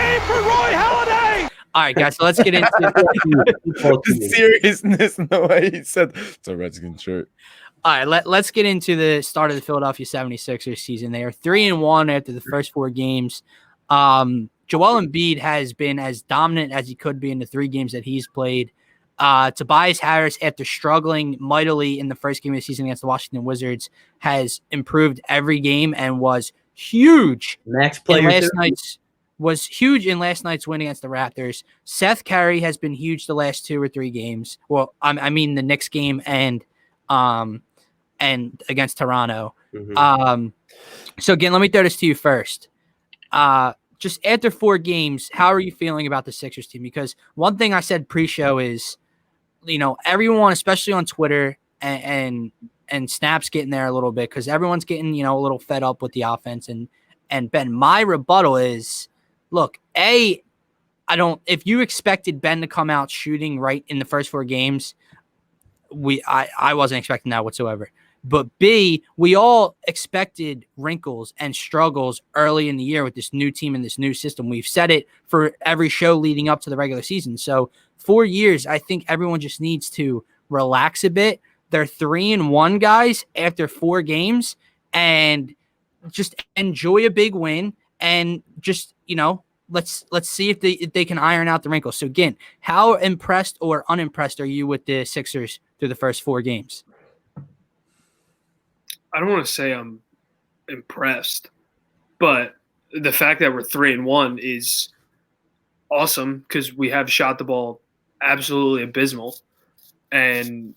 game for Roy Halladay. All right, guys, so let's get into the seriousness in the way he said it's a Redskins shirt. All right, let's get into the start of the Philadelphia 76ers season. They are 3-1 after the first 4 games. Joel Embiid has been as dominant as he could be in the 3 games that he's played. Tobias Harris, after struggling mightily in the first game of the season against the Washington Wizards, has improved every game and was huge. Max player was huge in last night's win against the Raptors. Seth Curry has been huge the last 2 or 3 games. Well, I mean the Knicks game and against Toronto. Mm-hmm. So again, let me throw this to you first. Just after 4 games, how are you feeling about the Sixers team? Because one thing I said pre-show is, everyone, especially on Twitter and Snap's getting there a little bit because everyone's getting, a little fed up with the offense. And Ben, my rebuttal is, look, if you expected Ben to come out shooting right in the first 4 games, I wasn't expecting that whatsoever. But B, we all expected wrinkles and struggles early in the year with this new team and this new system. We've said it for every show leading up to the regular season. So 4 years, I think everyone just needs to relax a bit. They're 3-1 guys after 4 games, and just enjoy a big win and just, let's see if they can iron out the wrinkles. So again, how impressed or unimpressed are you with the Sixers through the first 4 games? I don't want to say I'm impressed, but the fact that we're 3-1 is awesome because we have shot the ball absolutely abysmal and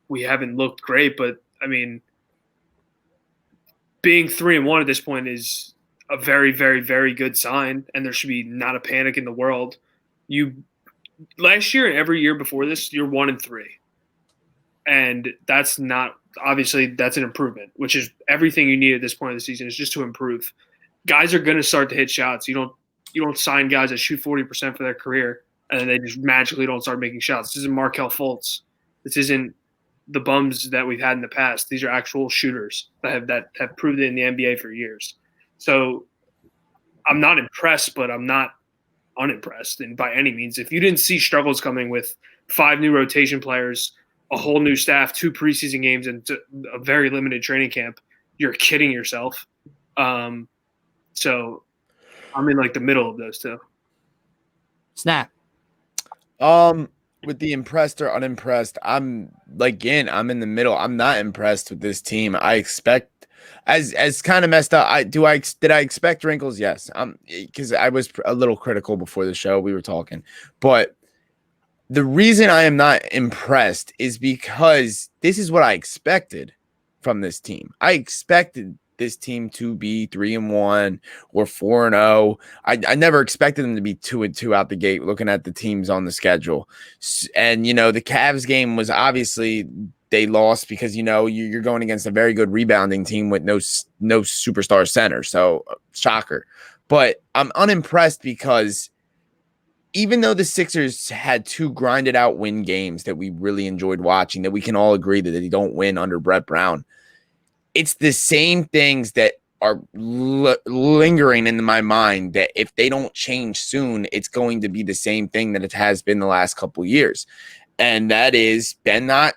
we haven't looked great. But I mean, being 3-1 at this point is a very, very, very good sign, and there should be not a panic in the world. Last year and every year before this, you're 1-3, and that's not. Obviously, that's an improvement, which is everything you need at this point of the season is just to improve. Guys are going to start to hit shots. You don't sign guys that shoot 40% for their career and then they just magically don't start making shots. This isn't Markelle Fultz. This isn't the bums that we've had in the past. These are actual shooters that have proved it in the NBA for years. So I'm not impressed, but I'm not unimpressed, and by any means. If you didn't see struggles coming with 5 new rotation players, a whole new staff, 2 preseason games, and a very limited training camp, you're kidding yourself. So I'm in the middle of those 2. Snap. With the impressed or unimpressed, I'm in the middle. I'm not impressed with this team. I expect as kind of messed up. Did I expect wrinkles? Yes. Because I was a little critical before the show. We were talking, but the reason I am not impressed is because this is what I expected from this team. I expected this team to be 3-1 or 4-0. I never expected them to be 2-2 out the gate, looking at the teams on the schedule. And, the Cavs game was obviously they lost because, you're going against a very good rebounding team with no superstar center. So shocker. But I'm unimpressed because even though the Sixers had 2 grinded out win games that we really enjoyed watching, that we can all agree that they don't win under Brett Brown, it's the same things that are lingering in my mind that if they don't change soon, it's going to be the same thing that it has been the last couple years. And that is Ben not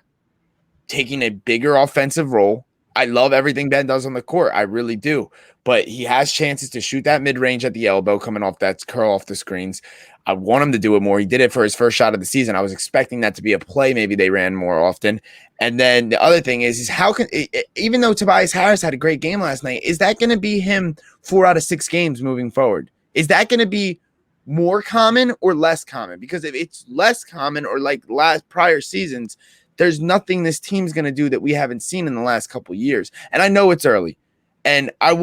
taking a bigger offensive role. I love everything Ben does on the court. I really do. But he has chances to shoot that mid-range at the elbow coming off that curl off the screens. I want him to do it more. He did it for his first shot of the season. I was expecting that to be a play. Maybe they ran more often. And then the other thing is how can even though Tobias Harris had a great game last night, is that going to be him 4 out of 6 games moving forward? Is that going to be more common or less common? Because if it's less common or like prior seasons, there's nothing this team's going to do that we haven't seen in the last couple of years. And I know it's early. And I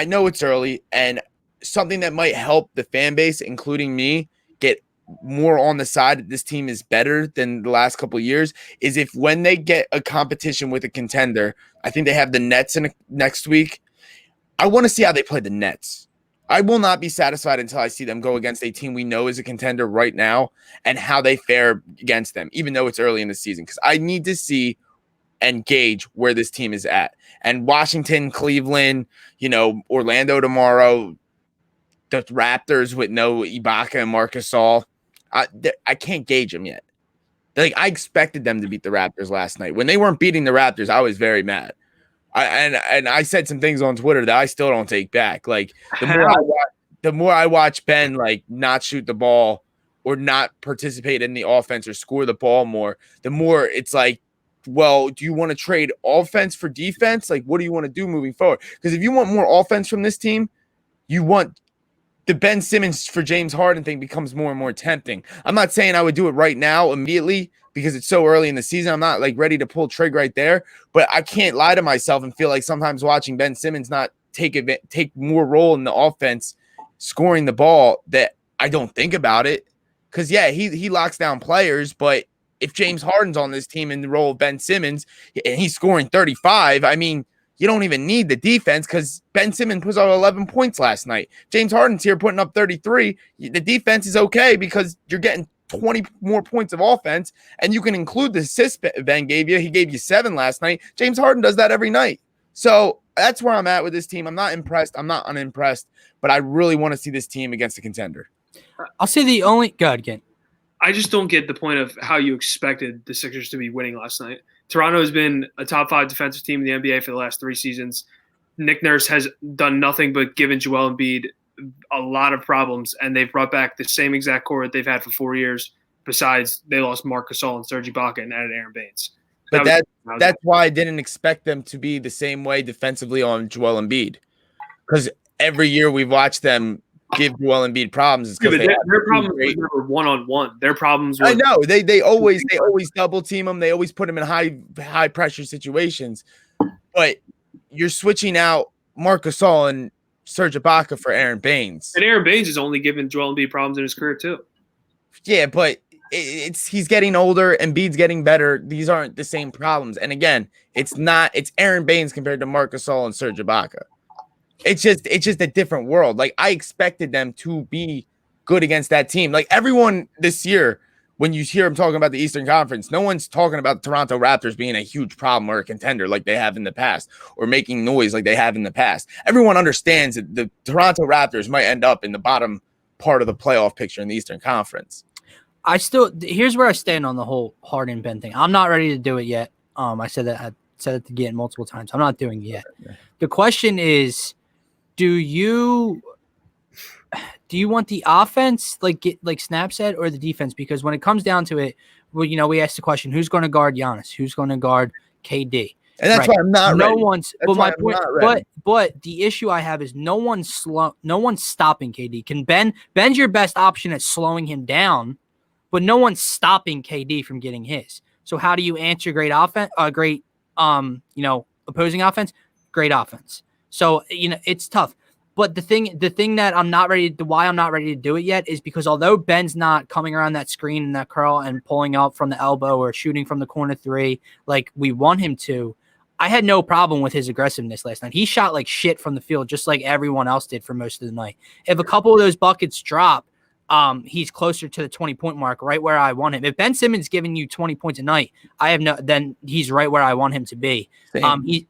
know it's early, and something that might help the fan base, including me, get more on the side that this team is better than the last couple of years is if when they get a competition with a contender, I think they have the Nets next week. I want to see how they play the Nets. I will not be satisfied until I see them go against a team we know is a contender right now and how they fare against them, even though it's early in the season, because I need to see and gauge where this team is at. And Washington, Cleveland, Orlando tomorrow, the Raptors with no Ibaka and Marc Gasol. I can't gauge them yet. Like, I expected them to beat the Raptors last night. When they weren't beating the Raptors, I was very mad. I said some things on Twitter that I still don't take back. Like, the more I watch Ben like not shoot the ball or not participate in the offense or score the ball more, the more it's like, well, do you want to trade offense for defense? Like, what do you want to do moving forward? Because if you want more offense from this team, you want the Ben Simmons for James Harden thing becomes more and more tempting. I'm not saying I would do it right now immediately because it's so early in the season. I'm not like ready to pull trigger right there, but I can't lie to myself and feel like sometimes watching Ben Simmons not take more role in the offense, scoring the ball, that I don't think about it. Because, yeah, he locks down players, but if James Harden's on this team in the role of Ben Simmons and he's scoring 35, I mean, you don't even need the defense because Ben Simmons put up 11 points last night. James Harden's here putting up 33. The defense is okay because you're getting 20 more points of offense, and you can include the assist Ben gave you. He gave you 7 last night. James Harden does that every night. So that's where I'm at with this team. I'm not impressed. I'm not unimpressed, but I really want to see this team against a contender. I'll say the only – go ahead again. I just don't get the point of how you expected the Sixers to be winning last night. Toronto has been a top 5 defensive team in the NBA for the last 3 seasons. Nick Nurse has done nothing but given Joel Embiid a lot of problems, and they've brought back the same exact core that they've had for 4 years. Besides, they lost Marc Gasol and Serge Ibaka and added Aaron Baines. But that's why I didn't expect them to be the same way defensively on Joel Embiid, because every year we've watched them give Joel Embiid problems. Their problems were never one-on-one. Their problems were – I know. They always double team them. They always put them in high pressure situations. But you're switching out Marc Gasol and Serge Ibaka for Aaron Baines. And Aaron Baines has only given Joel Embiid problems in his career too. Yeah, but he's getting older. Embiid's getting better. These aren't the same problems. And again, it's Aaron Baines compared to Marc Gasol and Serge Ibaka. It's just a different world. Like, I expected them to be good against that team. Like, everyone this year, when you hear them talking about the Eastern Conference, no one's talking about the Toronto Raptors being a huge problem or a contender like they have in the past, or making noise like they have in the past. Everyone understands that the Toronto Raptors might end up in the bottom part of the playoff picture in the Eastern Conference. Here's where I stand on the whole Harden Ben thing. I'm not ready to do it yet. I said it again multiple times. I'm not doing it yet. The question is, do you want the offense like Snap said, or the defense? Because when it comes down to it, we asked the question: who's going to guard Giannis? Who's going to guard KD? And that's why I'm not ready. But the issue I have is no one's stopping KD. Ben's your best option at slowing him down, but no one's stopping KD from getting his. So how do you answer great offense? Opposing offense, great offense. So it's tough. But the thing that why I'm not ready to do it yet is because although Ben's not coming around that screen and that curl and pulling up from the elbow or shooting from the corner 3 like we want him to, I had no problem with his aggressiveness last night. He shot like shit from the field, just like everyone else did for most of the night. If a couple of those buckets drop, he's closer to the 20-point mark, right where I want him. If Ben Simmons giving you 20 points a night, then he's right where I want him to be.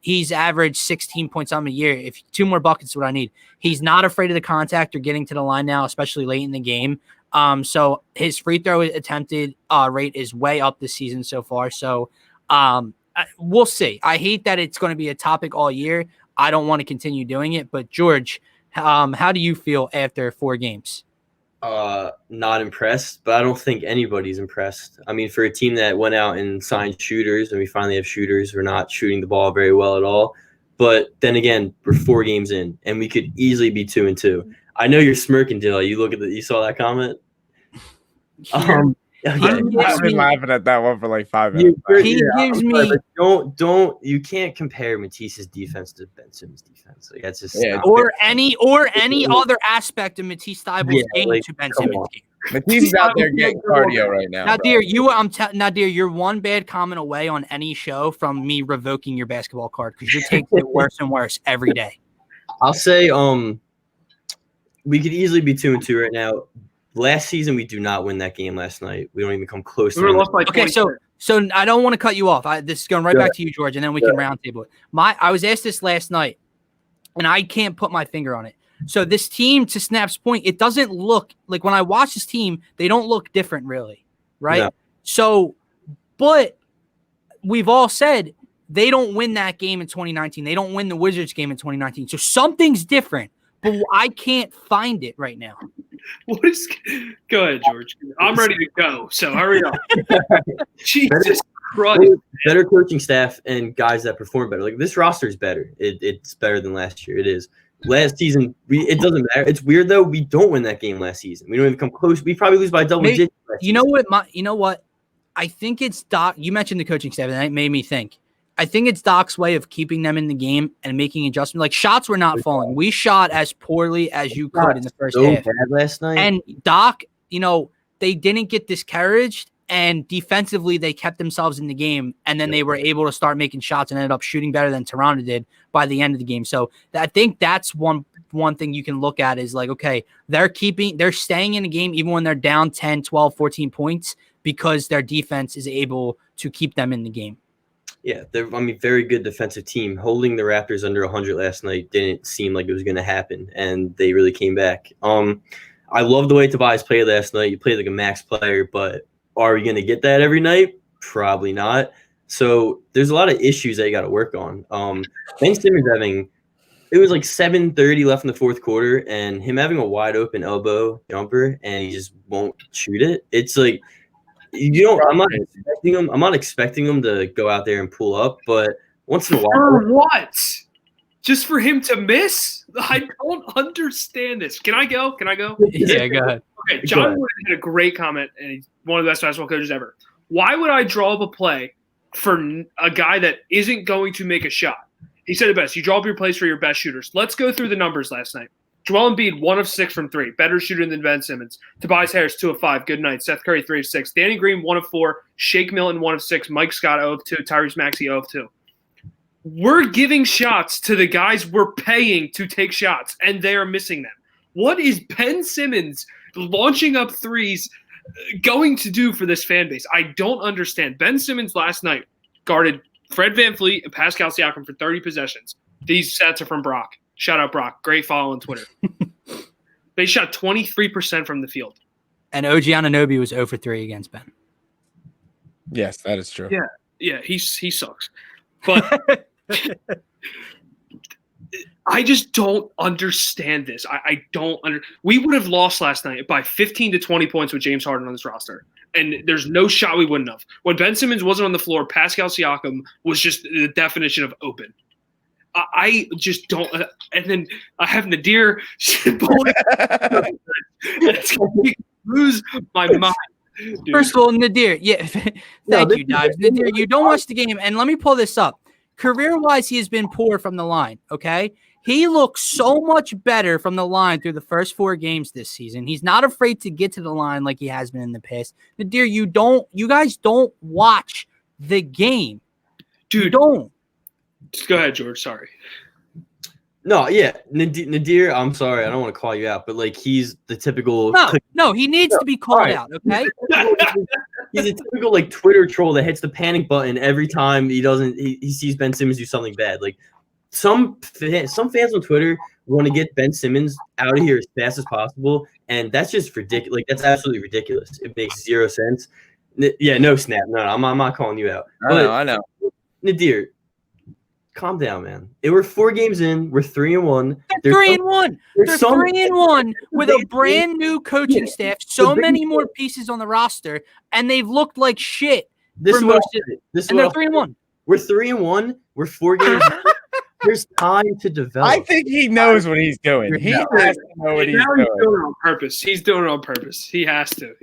He's averaged 16 points on a year. If 2 more buckets is what I need. He's not afraid of the contact or getting to the line now, especially late in the game. So his free throw attempted rate is way up this season so far. So we'll see. I hate that it's going to be a topic all year. I don't want to continue doing it. But George, how do you feel after 4 games? Not impressed, but I don't think anybody's impressed. I mean, for a team that went out and signed shooters, and we finally have shooters, we're not shooting the ball very well at all. But then again, we're 4 games in, and we could easily be 2-2. I know you're smirking, Dylan. You saw that comment? I've been laughing at that one for like 5 minutes. You can't compare Matisse's defense to Ben Simmons' defense. Like, that's just or any other aspect of Matisse Thybulle's game to Ben Simmons' game. Matisse is out there getting cardio right now. Now, dear, you're one bad comment away on any show from me revoking your basketball card because you're taking it worse and worse every day. I'll say we could easily be 2-2 right now. Last season, we do not win that game last night. We don't even come close to it. Okay, so I don't want to cut you off. This is going right back to you, George, and then we can roundtable it. I was asked this last night, and I can't put my finger on it. So this team, to Snap's point, it doesn't look like when I watch this team, they don't look different really, right? No. So, but we've all said they don't win that game in 2019. They don't win the Wizards game in 2019. So something's different, but I can't find it right now. Go ahead, George. I'm ready to go, so hurry up. Jesus Christ. Better coaching staff and guys that perform better. Like, this roster is better. It's better than last year. It is. Last season, it doesn't matter. It's weird though. We don't win that game last season. We don't even come close. We probably lose by double digits. You know what? I think it's Doc. You mentioned the coaching staff, and that made me think. I think it's Doc's way of keeping them in the game and making adjustments. Like, shots were not falling. We shot as poorly as you could in the first half. Bad last night. And Doc, they didn't get discouraged, and defensively they kept themselves in the game, and then they were able to start making shots and ended up shooting better than Toronto did by the end of the game. So I think that's one thing you can look at is like, okay, they're staying in the game even when they're down 10, 12, 14 points because their defense is able to keep them in the game. Yeah, very good defensive team. Holding the Raptors under 100 last night didn't seem like it was going to happen, and they really came back. I love the way Tobias played last night. You played like a max player, but are we going to get that every night? Probably not. So there's a lot of issues that you got to work on. Ben Simmons it was like 7:30 left in the fourth quarter, and him having a wide open elbow jumper, and he just won't shoot it. It's like, I'm not expecting him to go out there and pull up, but once in a while. For what? Just for him to miss? I don't understand this. Can I go? Yeah, go ahead. Okay, John Wood had a great comment, and he's one of the best basketball coaches ever. Why would I draw up a play for a guy that isn't going to make a shot? He said it best. You draw up your plays for your best shooters. Let's go through the numbers last night. Joel Embiid, 1 of 6 from 3. Better shooter than Ben Simmons. Tobias Harris, 2 of 5. Good night. Seth Curry, 3 of 6. Danny Green, 1 of 4. Shake Milton, 1 of 6. Mike Scott, 0 of 2. Tyrese Maxey, 0 of 2. We're giving shots to the guys we're paying to take shots, and they are missing them. What is Ben Simmons launching up threes going to do for this fan base? I don't understand. Ben Simmons last night guarded Fred VanVleet and Pascal Siakam for 30 possessions. These stats are from Brock. Shout out, Brock. Great follow on Twitter. They shot 23% from the field. And OG Anunoby was 0 for 3 against Ben. Yes, that is true. Yeah, he sucks. But I just don't understand this. I don't we would have lost last night by 15 to 20 points with James Harden on this roster. And there's no shot we wouldn't have. When Ben Simmons wasn't on the floor, Pascal Siakam was just the definition of open. I just don't. And then I have Nadir. It's going to lose my mind. Dude. First of all, Nadir, thank you, Dives. Nadir, you don't watch the game. And let me pull this up. Career-wise, he has been poor from the line, okay? He looks so much better from the line through the first 4 games this season. He's not afraid to get to the line like he has been in the past. Nadir, you guys don't watch the game. Dude, you don't. Just go ahead, George. Sorry. No, yeah. Nadir, I'm sorry. I don't want to call you out, but like, he's the typical. No, he needs to be called out, okay? He's a typical like Twitter troll that hits the panic button every time he sees Ben Simmons do something bad. Like, some fans on Twitter want to get Ben Simmons out of here as fast as possible, and that's just ridiculous. Like, that's absolutely ridiculous. It makes 0 sense. Yeah, no, Snap. No, I'm not calling you out. I know. Nadir, calm down, man. We're 4 games in. We're 3-1. They're 3-1. They're 3-1 with a brand new coaching staff. So many more pieces on the roster, and they've looked like shit. They're 3-1. We're 3-1. We're 4 games. There's time to develop. I think he knows what he's doing. He has to know what he's doing. He's doing it on purpose. He's doing it on purpose. He has to.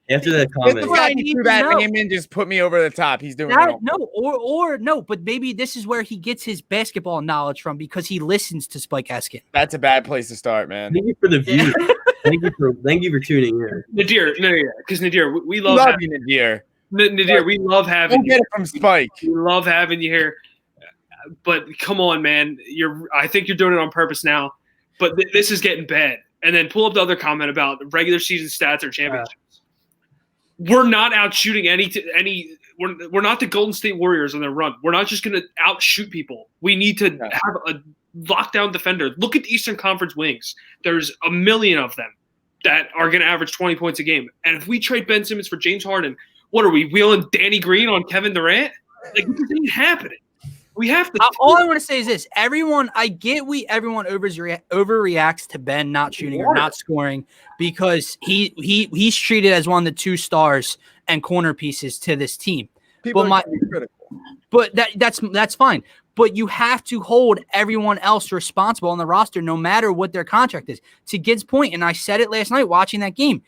After that comment, him in just put me over the top. He's doing it. No, but maybe this is where he gets his basketball knowledge from because he listens to Spike Eskin. That's a bad place to start, man. Thank you for the view. Thank you for tuning in. Nadir, because Nadir, we love you, Nadir. Nadir, we love having you. Get it from Spike. We love having you here. But come on, man. I think you're doing it on purpose now. But this is getting bad. And then pull up the other comment about regular season stats or championships. We're not out shooting any. We're not the Golden State Warriors on their run. We're not just going to outshoot people. We need to have a lockdown defender. Look at the Eastern Conference wings. There's a million of them that are going to average 20 points a game. And if we trade Ben Simmons for James Harden, what are we, wheeling Danny Green on Kevin Durant? Like, this ain't happening. We have to. All I want to say is this: everyone overreacts to Ben not shooting or not scoring because he's treated as one of the 2 stars and corner pieces to this team. But that's fine. But you have to hold everyone else responsible on the roster, no matter what their contract is. To Gid's point, and I said it last night watching that game,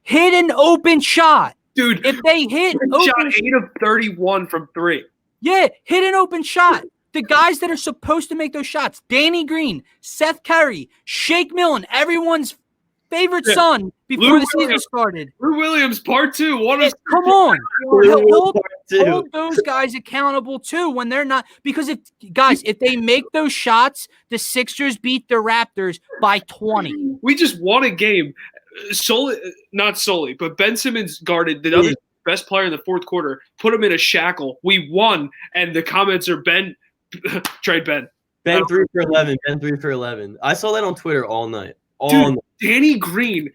hit an open shot, dude. If they hit shot 8 of 31 from 3. Yeah, hit an open shot. The guys that are supposed to make those shots, Danny Green, Seth Curry, Shake Milton, everyone's favorite son before the season started. Lou Williams, part 2. Come on. Hold those guys accountable too when they're not. Because if they make those shots, the Sixers beat the Raptors by 20. We just won a game. Not solely, but Ben Simmons guarded the other best player in the fourth quarter, put him in a shackle. We won, and the comments are trade Ben. Ben 3 for 11. Ben 3 for 11. I saw that on Twitter all night. Dude, Danny Green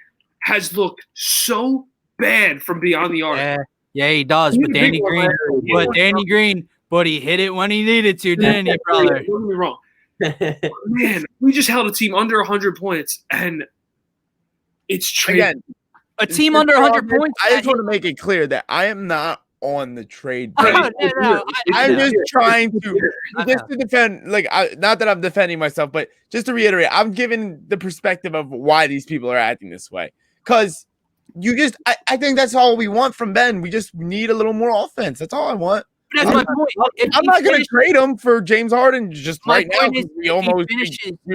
has looked so bad from beyond the arc. Yeah, he does. But Danny Green, he hit it when he needed to, didn't he, brother? Don't get me wrong. Man, we just held a team under 100 points, and it's trade. Again, a team under 100 points. I just want to make it clear that I am not on the trade. I'm just trying to defend. Not that I'm defending myself, but just to reiterate, I'm giving the perspective of why these people are acting this way. Because I think that's all we want from Ben. We just need a little more offense. That's all I want. That's my point. I'm not going to trade him for James Harden just right now. We were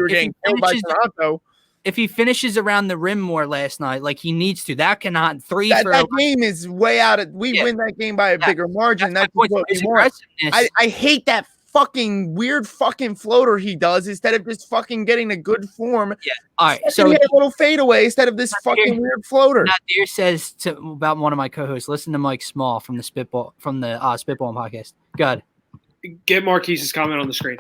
getting killed by Toronto. If he finishes around the rim more last night, like he needs to, that cannot that game is way out of. We win that game by a bigger margin. That's what we want. I hate that fucking weird fucking floater he does instead of just fucking getting a good form. Yeah. All right. So he had a little fadeaway instead of this fucking weird floater. Nadir says about one of my co-hosts. Listen to Mike Small from the Spitball podcast. Good. Get Marquise's comment on the screen.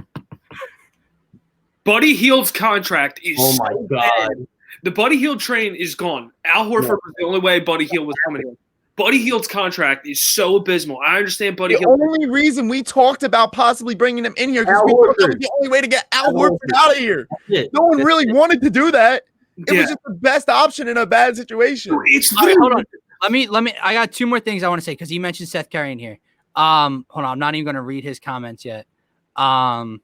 Buddy Hield's contract is God. Bad. The Buddy Hield train is gone. Al Horford was the only way Buddy Hield was coming in. Buddy Hield's contract is so abysmal. I understand Buddy Hield. The only reason we talked about possibly bringing him in here because we thought that was the only way to get Al Horford out of here. No one really wanted to do that. It was just the best option in a bad situation. Hold on. Let me. I got 2 more things I want to say because he mentioned Seth Curry in here. Hold on. I'm not even going to read his comments yet. But.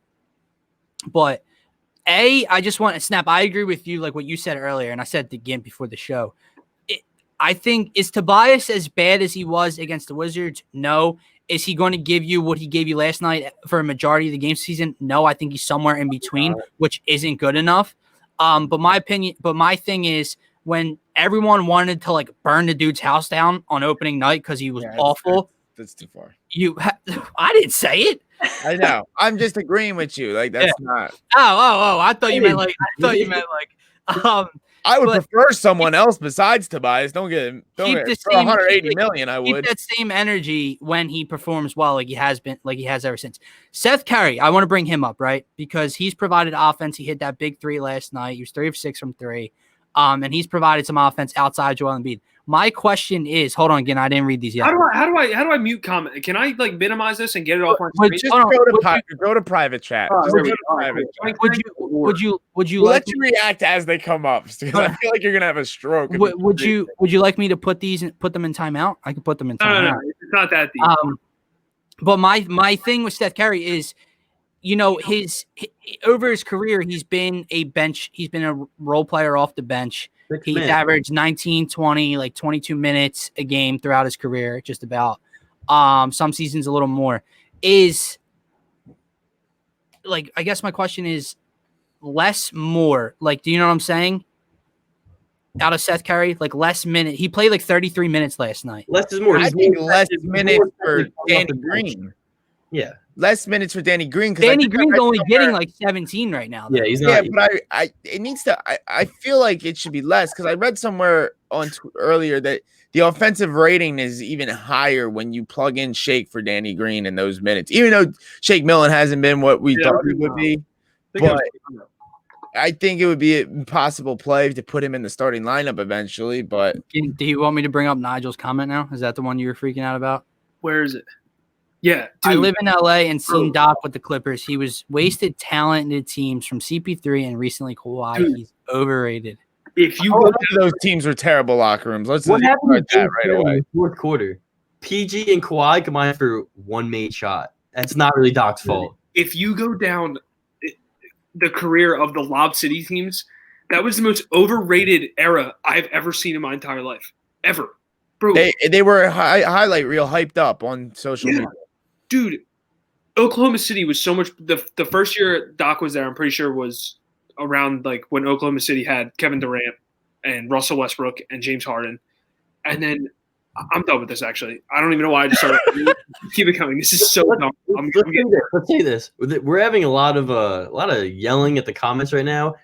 I just want to snap. I agree with you, like what you said earlier, and I said it again before the show. I think, is Tobias as bad as he was against the Wizards? No. Is he going to give you what he gave you last night for a majority of the game season? No, I think he's somewhere in between, which isn't good enough. But my thing is when everyone wanted to burn the dude's house down on opening night because he was awful. That's too far. I didn't say it. I know. I'm just agreeing with you. That's not. Oh! I thought you meant I would prefer someone else besides Tobias. Don't get for 180 million. I would keep that same energy when he performs well, like he has ever since. Seth Curry, I want to bring him up, right? Because he's provided offense. He hit that big 3 last night. He was 3 of 6 from 3. And he's provided some offense outside Joel Embiid. My question is, hold on again, I didn't read these yet. How do I mute comment? Can I minimize this and get it off my screen? Just go to private chat. Would you let you react as they come up? Because I feel like you're gonna have a stroke. Would you like me to put them in timeout? I can put them in timeout. No, it's not that deep. But my thing with Seth Curry is, his over his career, he's been a role player off the bench. He's averaged 19, 20, 22 minutes a game throughout his career, just about. Some seasons a little more. I guess my question is less, more. Do you know what I'm saying? Out of Seth Curry, less minute. He played 33 minutes last night. Less is more. I think less minutes for Danny Green. Yeah. Less minutes for Danny Green. Danny Green's only getting 17 right now. Though. Yeah, he's not. Yeah, but it needs to. I feel like it should be less because I read somewhere earlier that the offensive rating is even higher when you plug in Shake for Danny Green in those minutes. Even though Shake Milton hasn't been what we thought he would be, But I think it would be an impossible play to put him in the starting lineup eventually. But Do you want me to bring up Nigel's comment now? Is that the one you were freaking out about? Where is it? Yeah, I dude. live in LA and seen Doc with the Clippers. He was wasted talented teams from CP3 and recently Kawhi. Dude. He's overrated. If you both go of those teams were terrible locker rooms. Let's What just happened start to that right in away. the fourth quarter? PG and Kawhi combined for one made shot. That's not really Doc's fault. if you go down the career of the Lob City teams, that was the most overrated era I've ever seen in my entire life. Ever. Bro. They were highlight reel hyped up on social media. Dude, Oklahoma City was so much the first year Doc was there, I'm pretty sure was around like when Oklahoma City had Kevin Durant and Russell Westbrook and James Harden. And then I'm done with this actually. I don't even know why I just started keep it coming. This is so dumb. Let's say this. We're having a lot of yelling at the comments right now.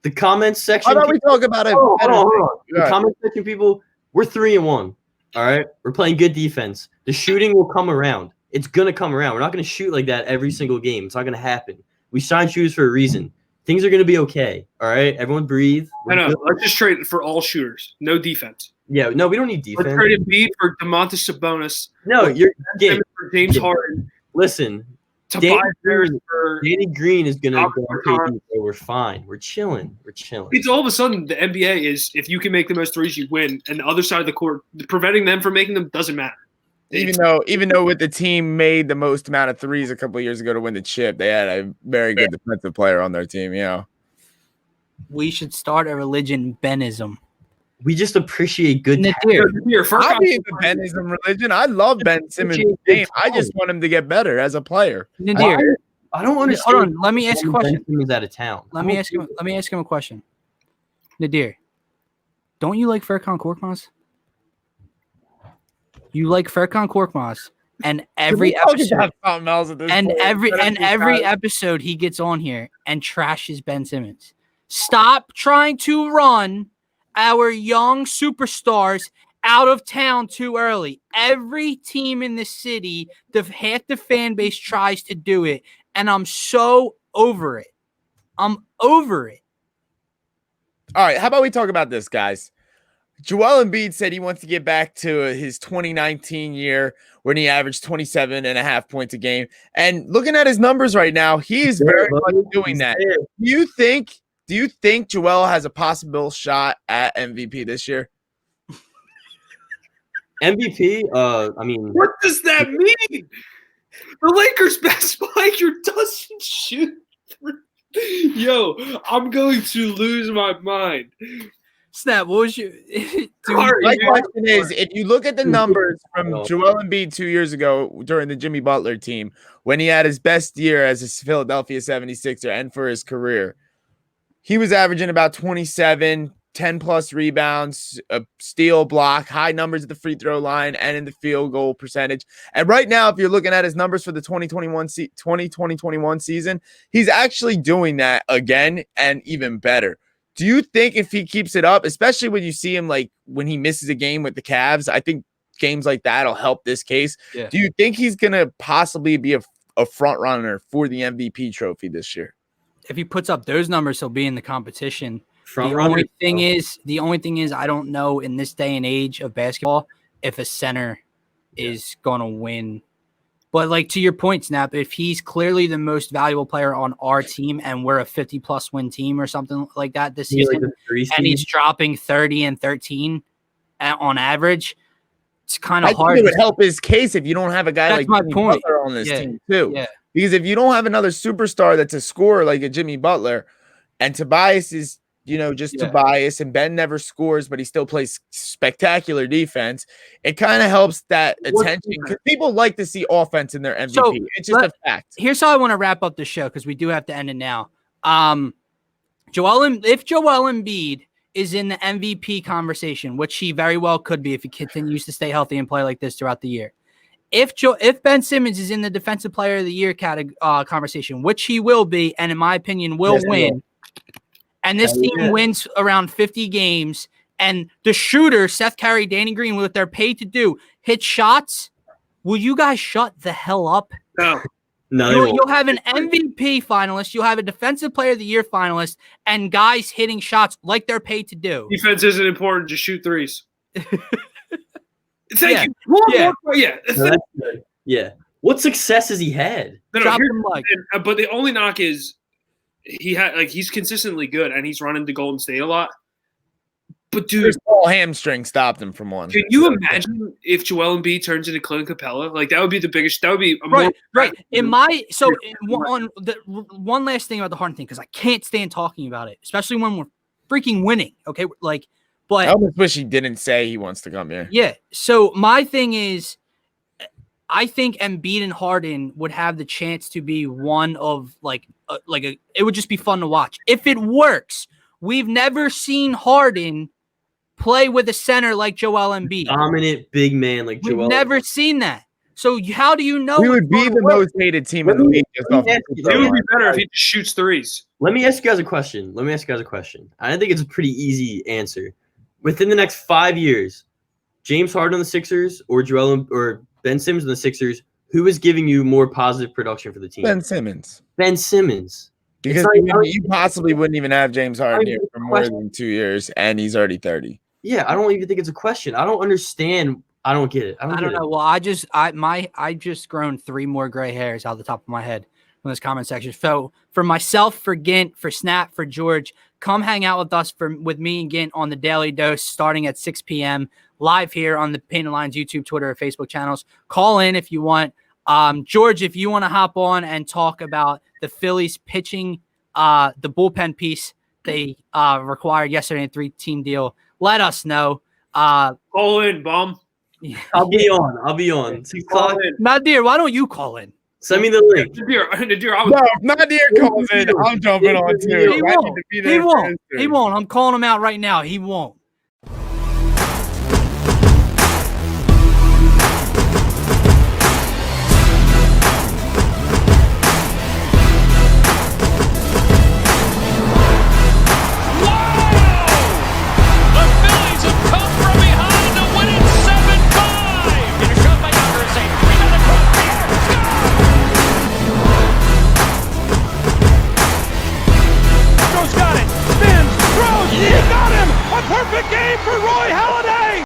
The comments section. How about we talk about it? Hold on. The comment section people, we're 3-1. All right. We're playing good defense. The shooting will come around. It's gonna come around. We're not gonna shoot like that every single game. It's not gonna happen. We signed shooters for a reason. Things are gonna be okay. All right. Everyone breathe. I know. Let's just trade it for all shooters. No defense. Yeah, no, we don't need defense. Let's trade Embiid for DeMontis Sabonis. No, you're for James Harden. Listen, Danny Green is gonna go KD, so we're fine. We're chilling. It's all of a sudden the NBA is if you can make the most threes, you win, and the other side of the court, preventing them from making them doesn't matter. Even though with the team made the most amount of threes a couple of years ago to win the chip, they had a very good defensive player on their team. We should start a religion, Benism. We just appreciate good. I'll be in the Benism religion. I love Ben Simmons' game. I just want him to get better as a player. Nadir, I don't understand. Hold on, let me ask a question. Ben Simmons out of town. Let me ask him a question. Nadir, don't you like Furkan Korkmaz? You like Furkan Korkmaz, and every episode, every episode he gets on here and trashes Ben Simmons. Stop trying to run our young superstars out of town too early. Every team in the city, half the fan base tries to do it, and I'm so over it. I'm over it. All right, how about we talk about this, guys? Joel Embiid said he wants to get back to his 2019 year when he averaged 27.5 points a game. And looking at his numbers right now, he's very much doing that. Do you think Joel has a possible shot at MVP this year? MVP? I mean, what does that mean? The Lakers' best player doesn't shoot. Yo, I'm going to lose my mind. Snap, what was your my question is, if you look at the numbers from Joel Embiid 2 years ago during the Jimmy Butler team, when he had his best year as a Philadelphia 76er and for his career, he was averaging about 27, 10-plus rebounds, a steal, block, high numbers at the free throw line and in the field goal percentage. And right now, if you're looking at his numbers for the 2020-21 season, he's actually doing that again and even better. Do you think if he keeps it up, especially when you see him like when he misses a game with the Cavs, I think games like that will help this case. Yeah. Do you think he's going to possibly be a front runner for the MVP trophy this year? If he puts up those numbers, he'll be in the competition. The only thing is, I don't know in this day and age of basketball if a center is going to win. But like to your point, Snap, if he's clearly the most valuable player on our team and we're a 50-plus win team or something like that this season, and he's dropping 30 and 13 on average, it's kind of hard. It would help his case if you don't have a guy like Jimmy Butler on this team too. Yeah. Because if you don't have another superstar that's a scorer like a Jimmy Butler, and Tobias is, Tobias, and Ben never scores, but he still plays spectacular defense, it kind of helps that attention because people like to see offense in their MVP. So it's just a fact. Here's how I want to wrap up the show because we do have to end it now. If Joel Embiid is in the MVP conversation, which he very well could be if he continues to stay healthy and play like this throughout the year. If Ben Simmons is in the Defensive Player of the Year conversation, which he will be, and in my opinion will win, and this team wins around 50 games, and the shooter, Seth Curry, Danny Green, what they're paid to do, hit shots, will you guys shut the hell up? No, they You'll won't. have an MVP finalist. You'll have a Defensive Player of the Year finalist, and guys hitting shots like they're paid to do. Defense isn't important. Just shoot threes. Thank Yeah. you. One Yeah. more. Yeah. No, that's good. Yeah. What success has he had? Drop here's- him like. but the only knock is he's consistently good and he's running to Golden State a lot. But dude, His whole hamstring stopped him from one. can you imagine if Joel Embiid turns into Clint Capella? Like that would be the biggest. That would be a more Right. One last thing about the Harden thing, because I can't stand talking about it, especially when we're freaking winning. Okay, like, but I almost wish he didn't say he wants to come here. yeah. So my thing is, I think Embiid and Harden would have the chance to be one of it would just be fun to watch if it works. We've never seen Harden play with a center like Joel Embiid. Dominant big man like We've Joel. never seen that. So how do you know? We it's would be gonna the work? most hated team in the league. Just off Let me ask It would be better if he just shoots threes. Let me ask you guys a question. I think it's a pretty easy answer. Within the next 5 years, James Harden on the Sixers or Ben Simmons on the Sixers, who is giving you more positive production for the team? Ben Simmons. Ben Simmons. Because It's you possibly wouldn't even have James Harden here for more question. than 2 years, and he's already 30. Yeah, I don't even think it's a question. I don't understand. I don't get it. I I don't know. Well, I just grown 3 more gray hairs out the top of my head from this comment section. So for myself, for Gint, for Snap, for George, come hang out with us with me and Gint on the Daily Dose starting at 6 p.m. live here on the Painted Lines YouTube, Twitter, or Facebook channels. Call in if you want. George, if you want to hop on and talk about the Phillies pitching, the bullpen piece they required yesterday in a 3-team deal, let us know. Call in, bum. I'll be on. 6 o'clock. Nadir, why don't you call in? Send me the link. Nadir, I was No, if Nadir calls in, I'm jumping on too. He I need won't. to be He there for won't. his He turn. won't. I'm calling him out right now. He won't. The Phillies have come from behind to win it 7-5. And a shot by Younger is safe. Rebound across the air. Score! Got it. Spins. Throws. He got him. A perfect game for Roy Halladay.